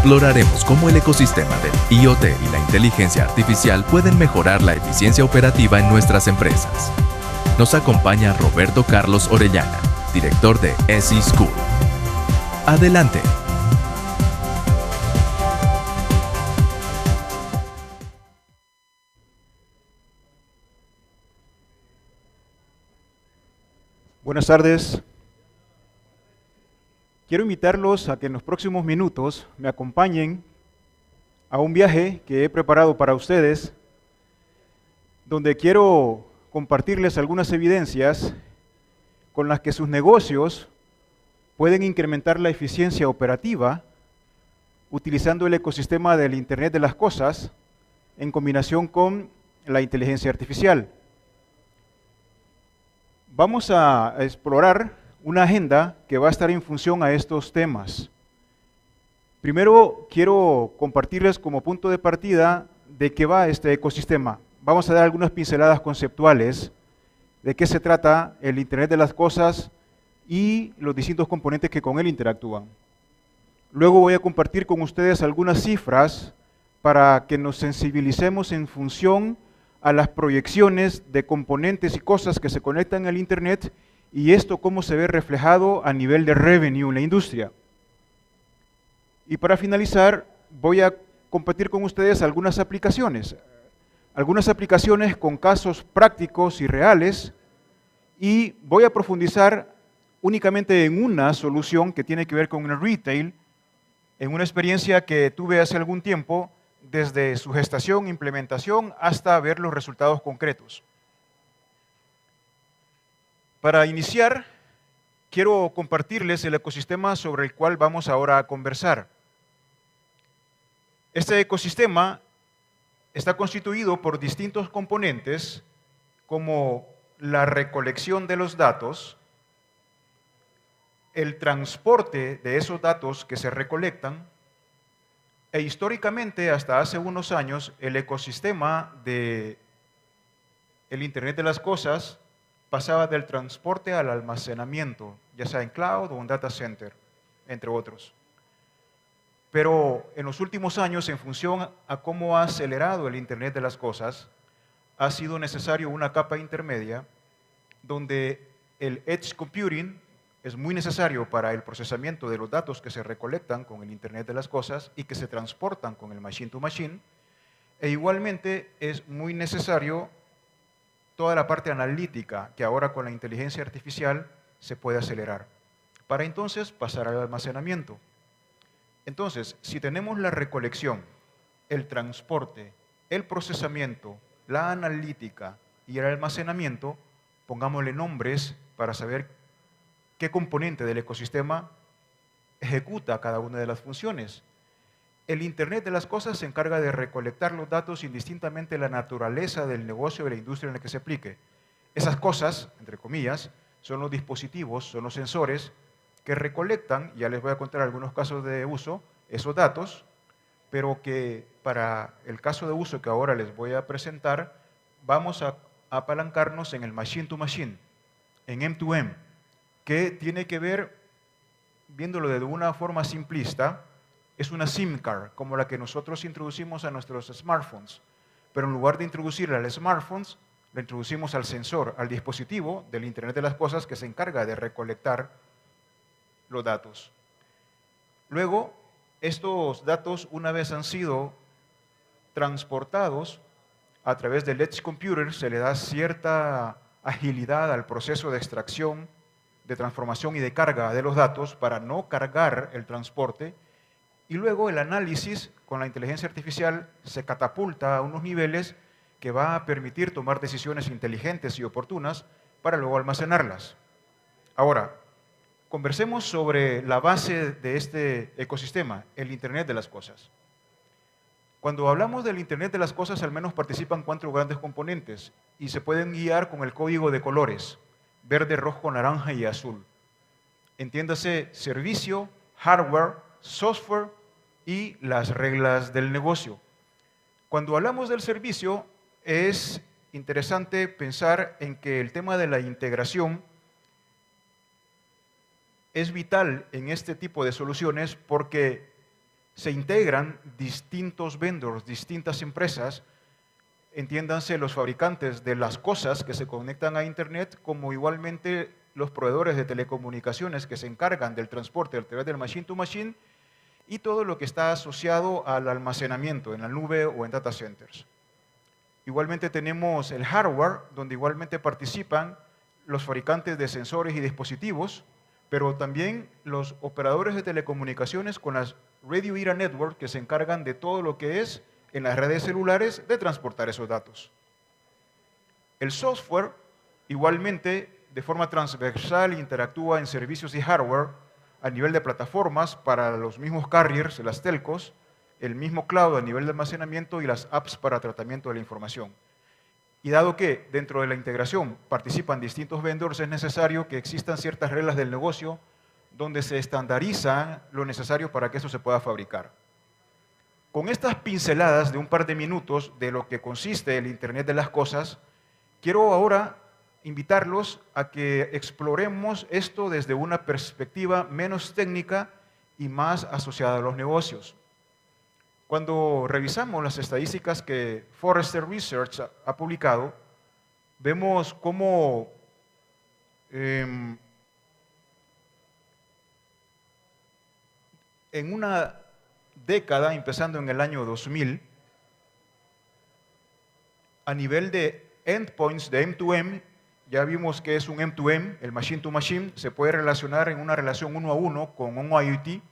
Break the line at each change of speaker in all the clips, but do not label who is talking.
Exploraremos cómo el ecosistema del IoT y la inteligencia artificial pueden mejorar la eficiencia operativa en nuestras empresas. Nos acompaña Roberto Carlos Orellana, director de SE School. Adelante.
Buenas tardes. Quiero invitarlos a que en los próximos minutos me acompañen a un viaje que he preparado para ustedes, donde quiero compartirles algunas evidencias con las que sus negocios pueden incrementar la eficiencia operativa utilizando el ecosistema del Internet de las Cosas en combinación con la inteligencia artificial. Vamos a explorar una agenda que va a estar en función a estos temas. Primero, quiero compartirles como punto de partida de qué va este ecosistema. Vamos a dar algunas pinceladas conceptuales de qué se trata el Internet de las Cosas y los distintos componentes que con él interactúan. Luego voy a compartir con ustedes algunas cifras para que nos sensibilicemos en función a las proyecciones de componentes y cosas que se conectan al Internet y esto cómo se ve reflejado a nivel de revenue en la industria. Y para finalizar, voy a compartir con ustedes algunas aplicaciones con casos prácticos y reales, y voy a profundizar únicamente en una solución que tiene que ver con el retail, en una experiencia que tuve hace algún tiempo, desde su gestación, implementación, hasta ver los resultados concretos. Para iniciar, quiero compartirles el ecosistema sobre el cual vamos ahora a conversar. Este ecosistema está constituido por distintos componentes como la recolección de los datos, el transporte de esos datos que se recolectan, e históricamente, hasta hace unos años, el ecosistema del Internet de las Cosas pasaba del transporte al almacenamiento, ya sea en cloud o en data center, entre otros. Pero en los últimos años, en función a cómo ha acelerado el Internet de las Cosas, ha sido necesario una capa intermedia donde el edge computing es muy necesario para el procesamiento de los datos que se recolectan con el Internet de las Cosas y que se transportan con el machine to machine, e igualmente es muy necesario toda la parte analítica que ahora con la inteligencia artificial se puede acelerar, para entonces pasar al almacenamiento. Entonces, si tenemos la recolección, el transporte, el procesamiento, la analítica y el almacenamiento, pongámosle nombres para saber qué componente del ecosistema ejecuta cada una de las funciones. El Internet de las Cosas se encarga de recolectar los datos indistintamente de la naturaleza del negocio o de la industria en la que se aplique. Esas cosas, entre comillas, son los dispositivos, son los sensores que recolectan, ya les voy a contar algunos casos de uso, esos datos, pero que para el caso de uso que ahora les voy a presentar, vamos a apalancarnos en el machine to machine, en M2M, que tiene que ver, viéndolo de una forma simplista, es una SIM card, como la que nosotros introducimos a nuestros smartphones, pero en lugar de introducirla al smartphones, la introducimos al sensor, al dispositivo del Internet de las Cosas que se encarga de recolectar los datos. Luego, estos datos, una vez han sido transportados a través del edge computer, se le da cierta agilidad al proceso de extracción, de transformación y de carga de los datos para no cargar el transporte, y luego el análisis con la inteligencia artificial se catapulta a unos niveles que va a permitir tomar decisiones inteligentes y oportunas para luego almacenarlas. Ahora, conversemos sobre la base de este ecosistema, el Internet de las Cosas. Cuando hablamos del Internet de las cosas, al menos participan 4 grandes componentes y se pueden guiar con el código de colores, verde, rojo, naranja y azul. Entiéndase servicio, hardware, software y las reglas del negocio. Cuando hablamos del servicio, es interesante pensar en que el tema de la integración es vital en este tipo de soluciones porque se integran distintos vendors, distintas empresas, entiéndanse los fabricantes de las cosas que se conectan a Internet, como igualmente los proveedores de telecomunicaciones que se encargan del transporte a través del machine to machine y todo lo que está asociado al almacenamiento en la nube o en data centers. Igualmente tenemos el hardware, donde igualmente participan los fabricantes de sensores y dispositivos, pero también los operadores de telecomunicaciones con las Radio Era Network que se encargan de todo lo que es en las redes celulares de transportar esos datos. El software igualmente de forma transversal interactúa en servicios y hardware a nivel de plataformas para los mismos carriers, las telcos, el mismo cloud a nivel de almacenamiento y las apps para tratamiento de la información. Y dado que dentro de la integración participan distintos vendors, es necesario que existan ciertas reglas del negocio donde se estandarizan lo necesario para que eso se pueda fabricar. Con estas pinceladas de un par de minutos de lo que consiste el Internet de las cosas, quiero ahora invitarlos a que exploremos esto desde una perspectiva menos técnica y más asociada a los negocios. Cuando revisamos las estadísticas que Forrester Research ha publicado, vemos cómo en una década, empezando en el año 2000, a nivel de endpoints de M2M, ya vimos que es un M2M, el machine to machine, se puede relacionar en una relación 1 a 1 con un IoT,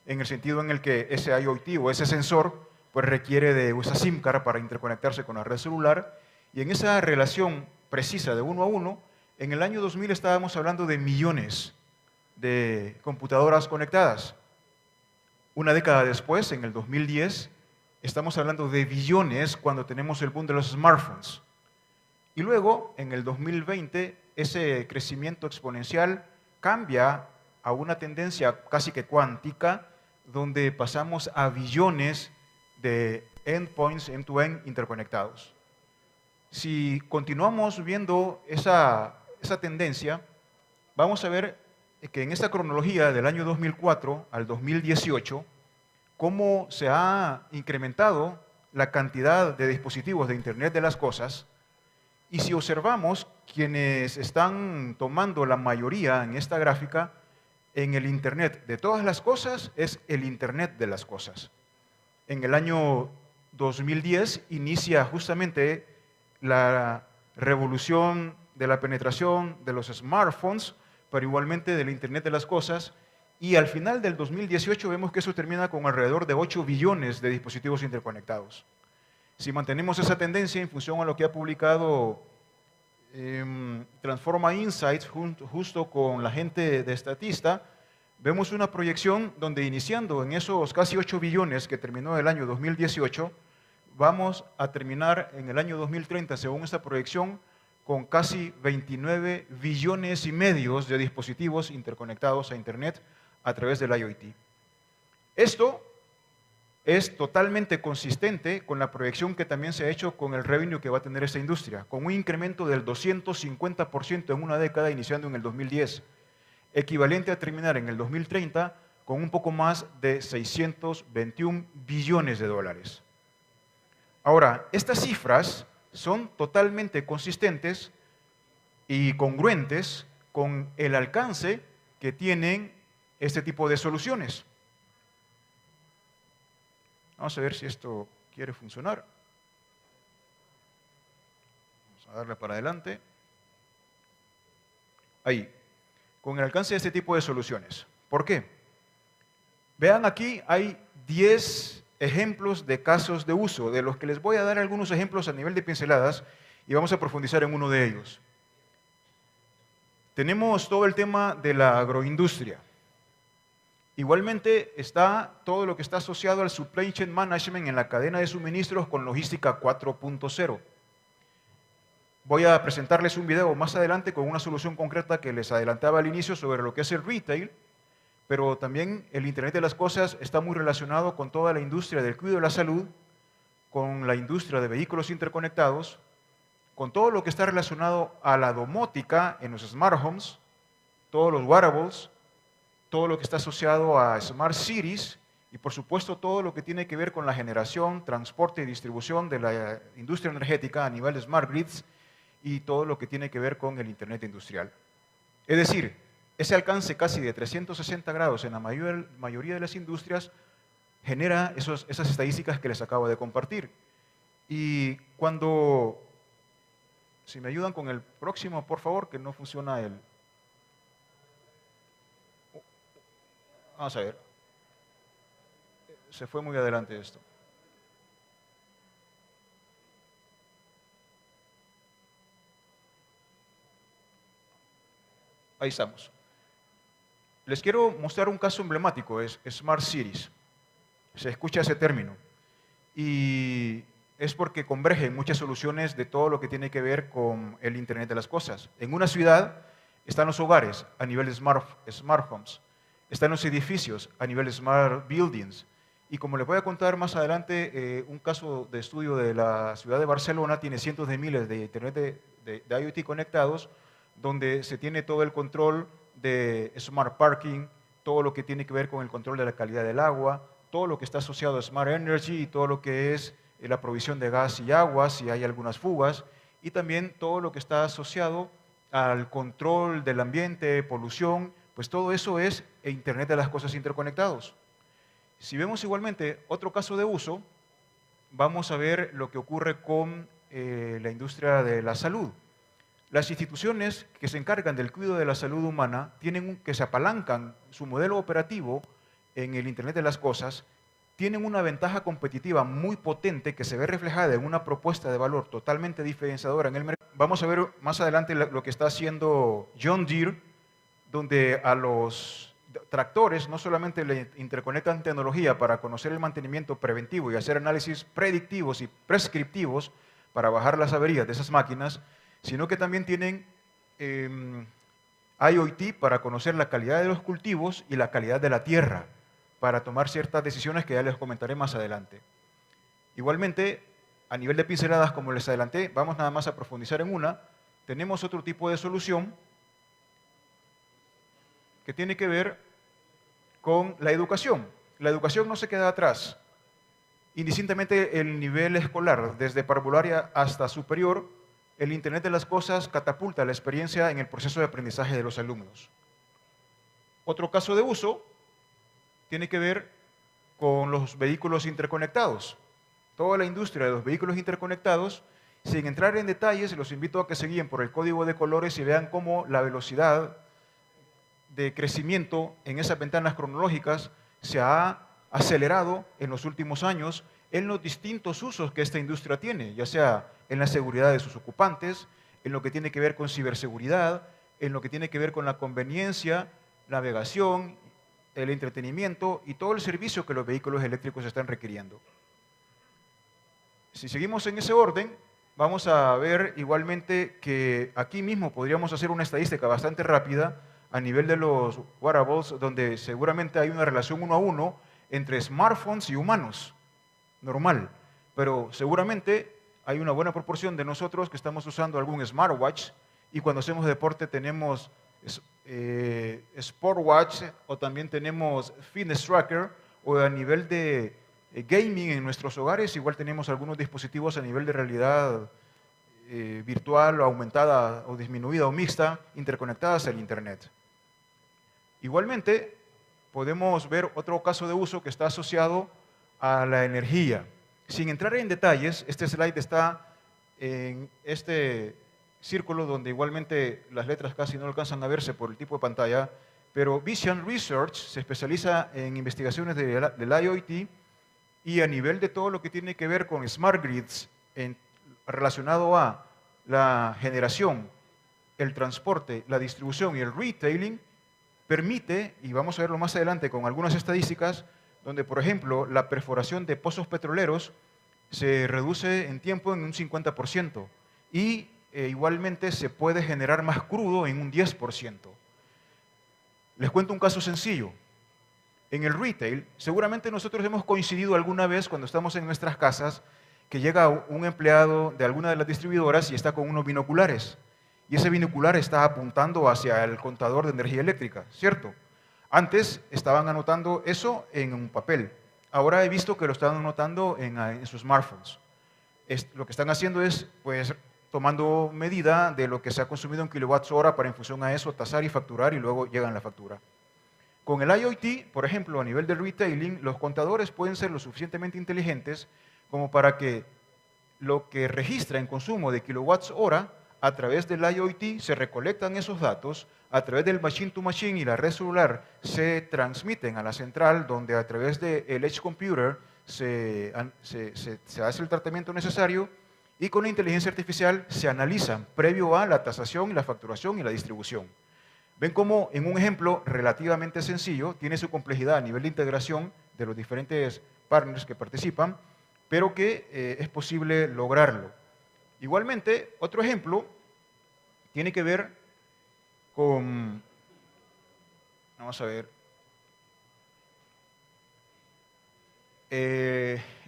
en el sentido en el que ese IoT o ese sensor pues requiere de esa SIM card para interconectarse con la red celular, y en esa relación precisa de 1 a 1, en el año 2000 estábamos hablando de millones de computadoras conectadas. Una década después, en el 2010, estamos hablando de billones cuando tenemos el boom de los smartphones. Y luego, en el 2020, ese crecimiento exponencial cambia a una tendencia casi que cuántica, donde pasamos a billones de endpoints end-to-end interconectados. Si continuamos viendo esa tendencia, vamos a ver que en esta cronología del año 2004 al 2018, cómo se ha incrementado la cantidad de dispositivos de Internet de las cosas, y si observamos quienes están tomando la mayoría en esta gráfica, en el Internet de todas las cosas es el Internet de las cosas. En el año 2010 inicia justamente la revolución de la penetración de los smartphones, pero igualmente del Internet de las cosas, y al final del 2018 vemos que eso termina con alrededor de 8 billones de dispositivos interconectados. Si mantenemos esa tendencia en función a lo que ha publicado Transforma Insights justo con la gente de Statista, vemos una proyección donde iniciando en esos casi 8 billones que terminó el año 2018, vamos a terminar en el año 2030, según esta proyección, con casi 29 billones y medio de dispositivos interconectados a Internet a través del IoT. Esto es totalmente consistente con la proyección que también se ha hecho con el revenue que va a tener esta industria, con un incremento del 250% en una década iniciando en el 2010, equivalente a terminar en el 2030 con un poco más de 621 billones de dólares. Ahora, estas cifras son totalmente consistentes y congruentes con el alcance que tienen este tipo de soluciones. Vamos a ver si esto quiere funcionar. Vamos a darle para adelante. Ahí, con el alcance de este tipo de soluciones. ¿Por qué? Vean aquí, hay 10 ejemplos de casos de uso, de los que les voy a dar algunos ejemplos a nivel de pinceladas y vamos a profundizar en uno de ellos. Tenemos todo el tema de la agroindustria. Igualmente está todo lo que está asociado al Supply Chain Management en la cadena de suministros con logística 4.0. Voy a presentarles un video más adelante con una solución concreta que les adelantaba al inicio sobre lo que es el retail, pero también el Internet de las Cosas está muy relacionado con toda la industria del cuidado de la salud, con la industria de vehículos interconectados, con todo lo que está relacionado a la domótica en los smart homes, todos los wearables, todo lo que está asociado a smart cities y por supuesto todo lo que tiene que ver con la generación, transporte y distribución de la industria energética a nivel de smart grids y todo lo que tiene que ver con el Internet industrial. Es decir, ese alcance casi de 360 grados en la mayoría de las industrias genera esas estadísticas que les acabo de compartir. Y cuando, si me ayudan con el próximo, por favor, que no funciona el... Vamos a ver. Se fue muy adelante esto. Ahí estamos. Les quiero mostrar un caso emblemático, es Smart Cities. Se escucha ese término. Y es porque convergen muchas soluciones de todo lo que tiene que ver con el Internet de las Cosas. En una ciudad están los hogares a nivel de smart homes. Están los edificios a nivel de smart buildings. Y como les voy a contar más adelante, un caso de estudio de la ciudad de Barcelona tiene cientos de miles de Internet de IoT conectados, donde se tiene todo el control de smart parking, todo lo que tiene que ver con el control de la calidad del agua, todo lo que está asociado a smart energy y todo lo que es la provisión de gas y agua, si hay algunas fugas, y también todo lo que está asociado al control del ambiente, polución, pues todo eso es Internet de las Cosas interconectados. Si vemos igualmente otro caso de uso, vamos a ver lo que ocurre con la industria de la salud. Las instituciones que se encargan del cuidado de la salud humana que se apalancan su modelo operativo en el Internet de las Cosas, tienen una ventaja competitiva muy potente que se ve reflejada en una propuesta de valor totalmente diferenciadora en el mercado. Vamos a ver más adelante lo que está haciendo John Deere, donde a los tractores no solamente le interconectan tecnología para conocer el mantenimiento preventivo y hacer análisis predictivos y prescriptivos para bajar las averías de esas máquinas, sino que también tienen IoT para conocer la calidad de los cultivos y la calidad de la tierra, para tomar ciertas decisiones que ya les comentaré más adelante. Igualmente, a nivel de pinceladas, como les adelanté, vamos nada más a profundizar en una. Tenemos otro tipo de solución que tiene que ver con la educación. La educación no se queda atrás. Indistintamente el nivel escolar, desde parvularia hasta superior, el Internet de las Cosas catapulta la experiencia en el proceso de aprendizaje de los alumnos. Otro caso de uso tiene que ver con los vehículos interconectados. Toda la industria de los vehículos interconectados, sin entrar en detalles, los invito a que se guíen por el código de colores y vean cómo la velocidad de crecimiento en esas ventanas cronológicas se ha acelerado en los últimos años en los distintos usos que esta industria tiene, ya sea en la seguridad de sus ocupantes, en lo que tiene que ver con ciberseguridad, en lo que tiene que ver con la conveniencia, navegación, el entretenimiento y todo el servicio que los vehículos eléctricos están requiriendo. Si seguimos en ese orden, vamos a ver igualmente que aquí mismo podríamos hacer una estadística bastante rápida a nivel de los wearables, donde seguramente hay una relación 1 a 1 entre smartphones y humanos, normal, pero seguramente hay una buena proporción de nosotros que estamos usando algún smartwatch y cuando hacemos deporte tenemos Sportwatch o también tenemos Fitness Tracker o a nivel de gaming en nuestros hogares igual tenemos algunos dispositivos a nivel de realidad virtual o aumentada o disminuida o mixta interconectadas al Internet. Igualmente podemos ver otro caso de uso que está asociado a la energía. Sin entrar en detalles, este slide está en este círculo donde igualmente las letras casi no alcanzan a verse por el tipo de pantalla, pero Vision Research se especializa en investigaciones del IoT y a nivel de todo lo que tiene que ver con smart grids relacionado a la generación, el transporte, la distribución y el retailing, permite, y vamos a verlo más adelante con algunas estadísticas, donde, por ejemplo, la perforación de pozos petroleros se reduce en tiempo en un 50% y igualmente se puede generar más crudo en un 10%. Les cuento un caso sencillo. En el retail, seguramente nosotros hemos coincidido alguna vez cuando estamos en nuestras casas que llega un empleado de alguna de las distribuidoras y está con unos binoculares. Y ese binocular está apuntando hacia el contador de energía eléctrica, ¿cierto? Antes estaban anotando eso en un papel. Ahora he visto que lo están anotando en sus smartphones. Lo que están haciendo es, pues, tomando medida de lo que se ha consumido en kilowatts hora para en función a eso tasar y facturar y luego llegan la factura. Con el IoT, por ejemplo, a nivel de retailing, los contadores pueden ser lo suficientemente inteligentes como para que lo que registra en consumo de kilowatts hora, a través del IoT se recolectan esos datos, a través del machine to machine y la red celular se transmiten a la central, donde a través del Edge Computer se hace el tratamiento necesario y con la inteligencia artificial se analizan previo a la tasación y la facturación y la distribución. Ven cómo en un ejemplo relativamente sencillo tiene su complejidad a nivel de integración de los diferentes partners que participan, pero que es posible lograrlo. Igualmente, otro ejemplo tiene que ver con, vamos a ver,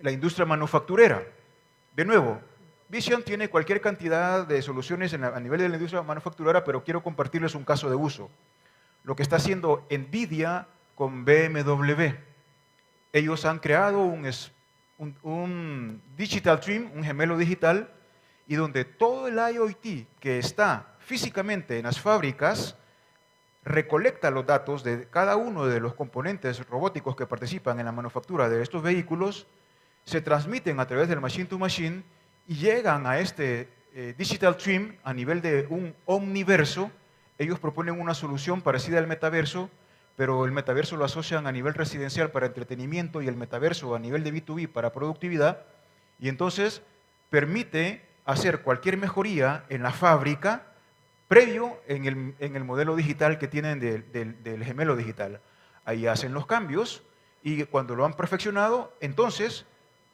la industria manufacturera. De nuevo, Vision tiene cualquier cantidad de soluciones a nivel de la industria manufacturera, pero quiero compartirles un caso de uso. Lo que está haciendo NVIDIA con BMW. Ellos han creado un digital twin, un gemelo digital, y donde todo el IoT que está físicamente en las fábricas recolecta los datos de cada uno de los componentes robóticos que participan en la manufactura de estos vehículos, se transmiten a través del machine to machine y llegan a este digital twin a nivel de un omniverso. Ellos proponen una solución parecida al metaverso, pero el metaverso lo asocian a nivel residencial para entretenimiento y el metaverso a nivel de B2B para productividad, y entonces permite hacer cualquier mejoría en la fábrica previo en el modelo digital que tienen del gemelo digital. Ahí hacen los cambios y cuando lo han perfeccionado, entonces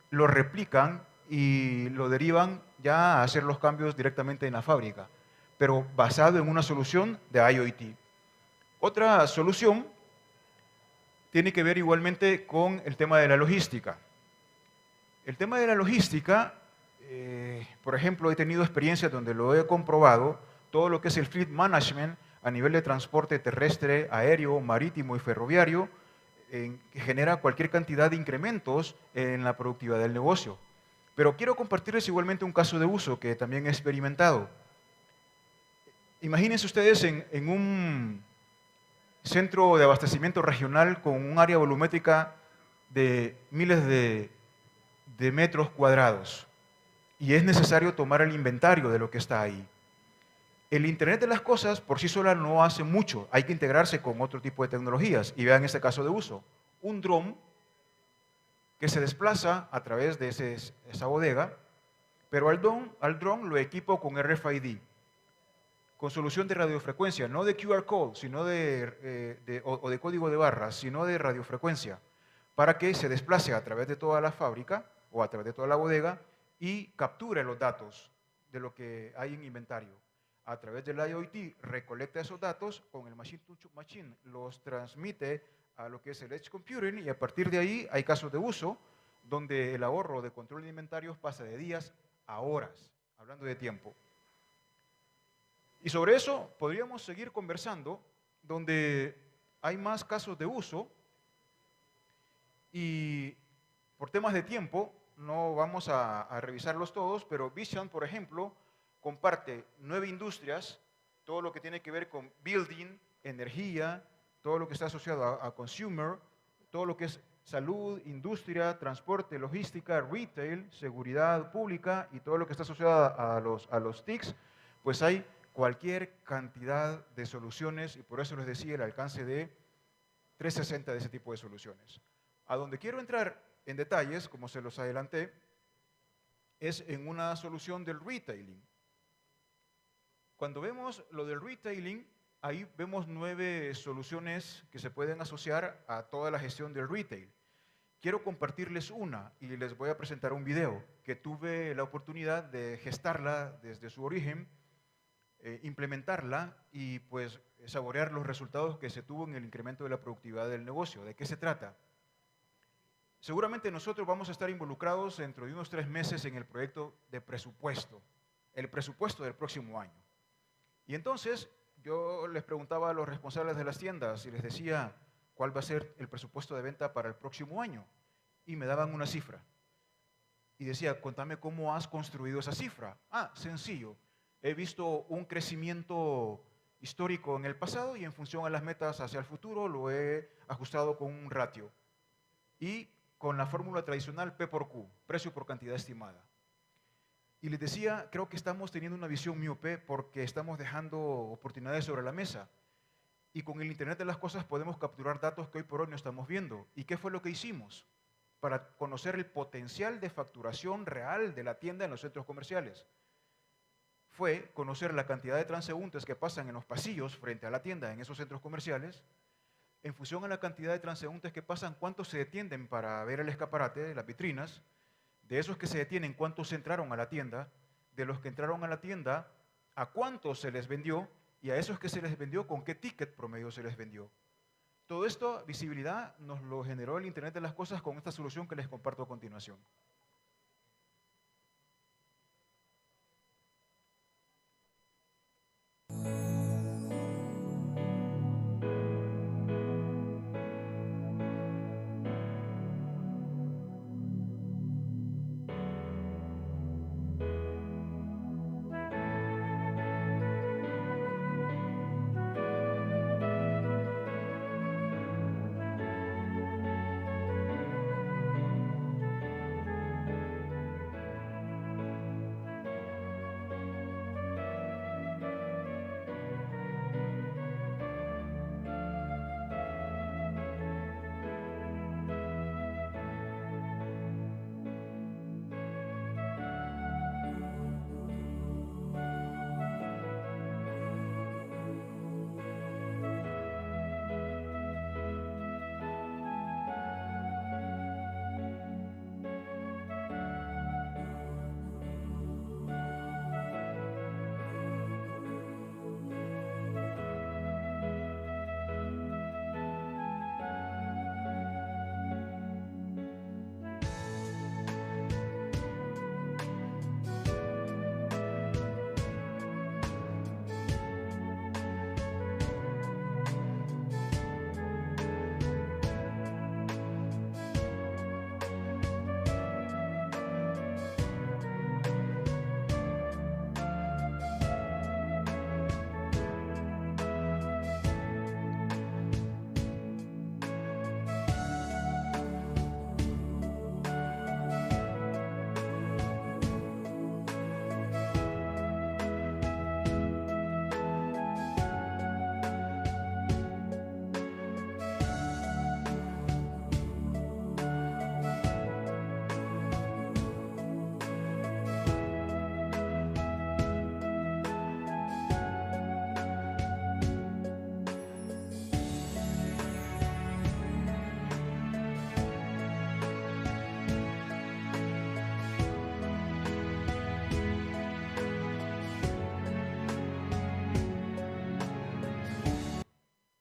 lo replican y lo derivan ya a hacer los cambios directamente en la fábrica, pero basado en una solución de IoT. Otra solución tiene que ver igualmente con el tema de la logística. El tema de la logística, por ejemplo, he tenido experiencias donde lo he comprobado, todo lo que es el fleet management a nivel de transporte terrestre, aéreo, marítimo y ferroviario, que genera cualquier cantidad de incrementos en la productividad del negocio. Pero quiero compartirles igualmente un caso de uso que también he experimentado. Imagínense ustedes en un centro de abastecimiento regional con un área volumétrica de miles de metros cuadrados y es necesario tomar el inventario de lo que está ahí. El Internet de las cosas por sí sola no hace mucho, hay que integrarse con otro tipo de tecnologías. Y vean este caso de uso, un dron que se desplaza a través de esa bodega, pero al dron lo equipo con RFID, con solución de radiofrecuencia, no de QR code, sino o de código de barras, sino de radiofrecuencia, para que se desplace a través de toda la fábrica o a través de toda la bodega y capture los datos de lo que hay en inventario. A través del IoT recolecta esos datos, con el machine to machine los transmite a lo que es el Edge Computing y a partir de ahí hay casos de uso donde el ahorro de control de inventarios pasa de días a horas, hablando de tiempo. Y sobre eso podríamos seguir conversando, donde hay más casos de uso y por temas de tiempo no vamos a revisarlos todos, pero Vision, por ejemplo, comparte 9 industrias, todo lo que tiene que ver con building, energía, todo lo que está asociado a consumer, todo lo que es salud, industria, transporte, logística, retail, seguridad pública y todo lo que está asociado a los TICs, pues hay cualquier cantidad de soluciones y por eso les decía el alcance de 360 de ese tipo de soluciones. A donde quiero entrar en detalles, como se los adelanté, es en una solución del retailing. Cuando vemos lo del retailing, ahí vemos 9 soluciones que se pueden asociar a toda la gestión del retail. Quiero compartirles una y les voy a presentar un video que tuve la oportunidad de gestarla desde su origen, implementarla y pues saborear los resultados que se tuvo en el incremento de la productividad del negocio. ¿De qué se trata? Seguramente nosotros vamos a estar involucrados dentro de unos 3 meses en el proyecto de presupuesto, el presupuesto del próximo año. Y entonces yo les preguntaba a los responsables de las tiendas y les decía cuál va a ser el presupuesto de venta para el próximo año. Y me daban una cifra. Y decía, contame cómo has construido esa cifra. Ah, sencillo. He visto un crecimiento histórico en el pasado y en función a las metas hacia el futuro lo he ajustado con un ratio. Y con la fórmula tradicional P por Q, precio por cantidad estimada. Y les decía, creo que estamos teniendo una visión miope porque estamos dejando oportunidades sobre la mesa. Y con el Internet de las Cosas podemos capturar datos que hoy por hoy no estamos viendo. ¿Y qué fue lo que hicimos? Para conocer el potencial de facturación real de la tienda en los centros comerciales. Fue conocer la cantidad de transeúntes que pasan en los pasillos frente a la tienda en esos centros comerciales. En función a la cantidad de transeúntes que pasan, cuántos se detienen para ver el escaparate, las vitrinas. De esos que se detienen, cuántos entraron a la tienda. De los que entraron a la tienda, a cuántos se les vendió. Y a esos que se les vendió, con qué ticket promedio se les vendió. Todo esto, visibilidad, nos lo generó el Internet de las Cosas con esta solución que les comparto a continuación.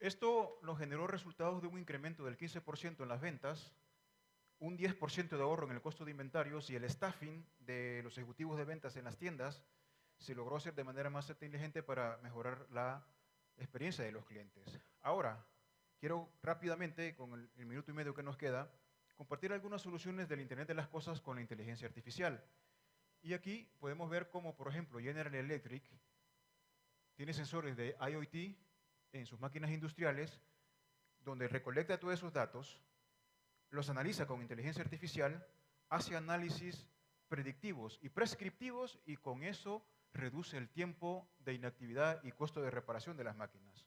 Esto nos generó resultados de un incremento del 15% en las ventas, un 10% de ahorro en el costo de inventarios y el staffing de los ejecutivos de ventas en las tiendas se logró hacer de manera más inteligente para mejorar la experiencia de los clientes. Ahora, quiero rápidamente, con el minuto y medio que nos queda, compartir algunas soluciones del Internet de las Cosas con la inteligencia artificial. Y aquí podemos ver cómo, por ejemplo, General Electric tiene sensores de IoT en sus máquinas industriales, donde recolecta todos esos datos, los analiza con inteligencia artificial, hace análisis predictivos y prescriptivos y con eso reduce el tiempo de inactividad y costo de reparación de las máquinas.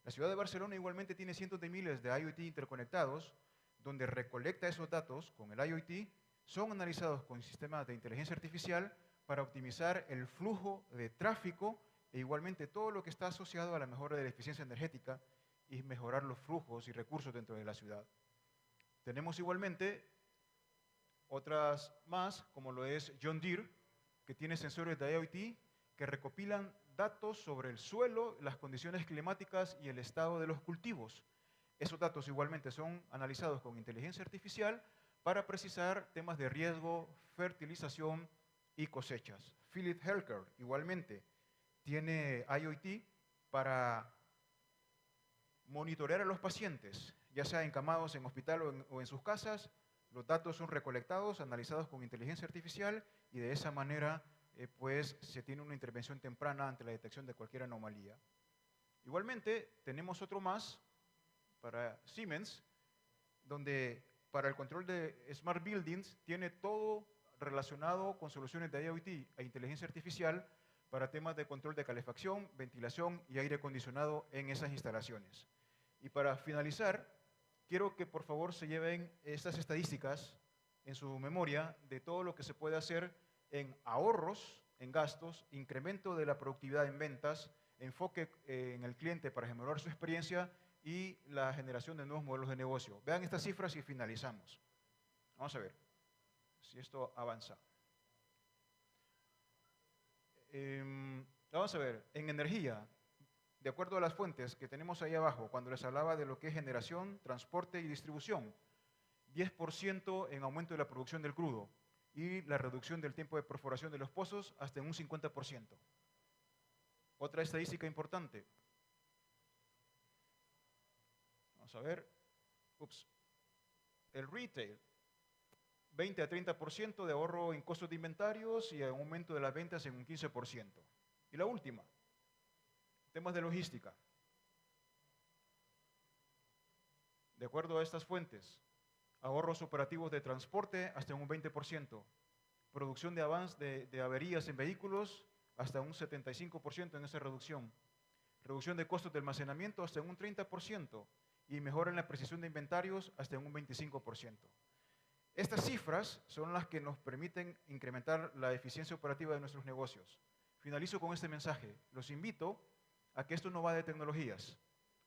La ciudad de Barcelona igualmente tiene cientos de miles de IoT interconectados, donde recolecta esos datos con el IoT, son analizados con sistemas de inteligencia artificial para optimizar el flujo de tráfico e igualmente todo lo que está asociado a la mejora de la eficiencia energética y mejorar los flujos y recursos dentro de la ciudad. Tenemos igualmente otras más, como lo es John Deere, que tiene sensores de IoT que recopilan datos sobre el suelo, las condiciones climáticas y el estado de los cultivos. Esos datos igualmente son analizados con inteligencia artificial para precisar temas de riesgo, fertilización y cosechas. Philip Healthcare igualmente tiene IoT para monitorear a los pacientes, ya sea encamados en hospital o en sus casas. Los datos son recolectados, analizados con inteligencia artificial y de esa manera pues se tiene una intervención temprana ante la detección de cualquier anomalía. Igualmente tenemos otro más para Siemens, donde para el control de Smart Buildings tiene todo relacionado con soluciones de IoT e inteligencia artificial para temas de control de calefacción, ventilación y aire acondicionado en esas instalaciones. Y para finalizar, quiero que por favor se lleven estas estadísticas en su memoria de todo lo que se puede hacer en ahorros, en gastos, incremento de la productividad en ventas, enfoque en el cliente para mejorar su experiencia y la generación de nuevos modelos de negocio. Vean estas cifras y finalizamos. Vamos a ver si esto avanza. Vamos a ver, en energía, de acuerdo a las fuentes que tenemos ahí abajo, cuando les hablaba de lo que es generación, transporte y distribución, 10% en aumento de la producción del crudo y la reducción del tiempo de perforación de los pozos hasta en un 50%. Otra estadística importante. Vamos a ver. El retail, 20 a 30% de ahorro en costos de inventarios y aumento de las ventas en un 15%. Y la última, temas de logística. De acuerdo a estas fuentes, ahorros operativos de transporte hasta un 20%, producción de avance de averías en vehículos hasta un 75% en esa reducción, reducción de costos de almacenamiento hasta un 30% y mejora en la precisión de inventarios hasta un 25%. Estas cifras son las que nos permiten incrementar la eficiencia operativa de nuestros negocios. Finalizo con este mensaje. Los invito a que esto no va de tecnologías,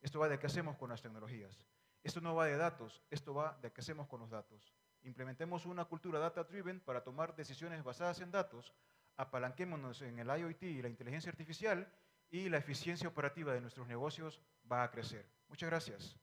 esto va de qué hacemos con las tecnologías. Esto no va de datos, esto va de qué hacemos con los datos. Implementemos una cultura data-driven para tomar decisiones basadas en datos, apalanquémonos en el IoT y la inteligencia artificial y la eficiencia operativa de nuestros negocios va a crecer. Muchas gracias.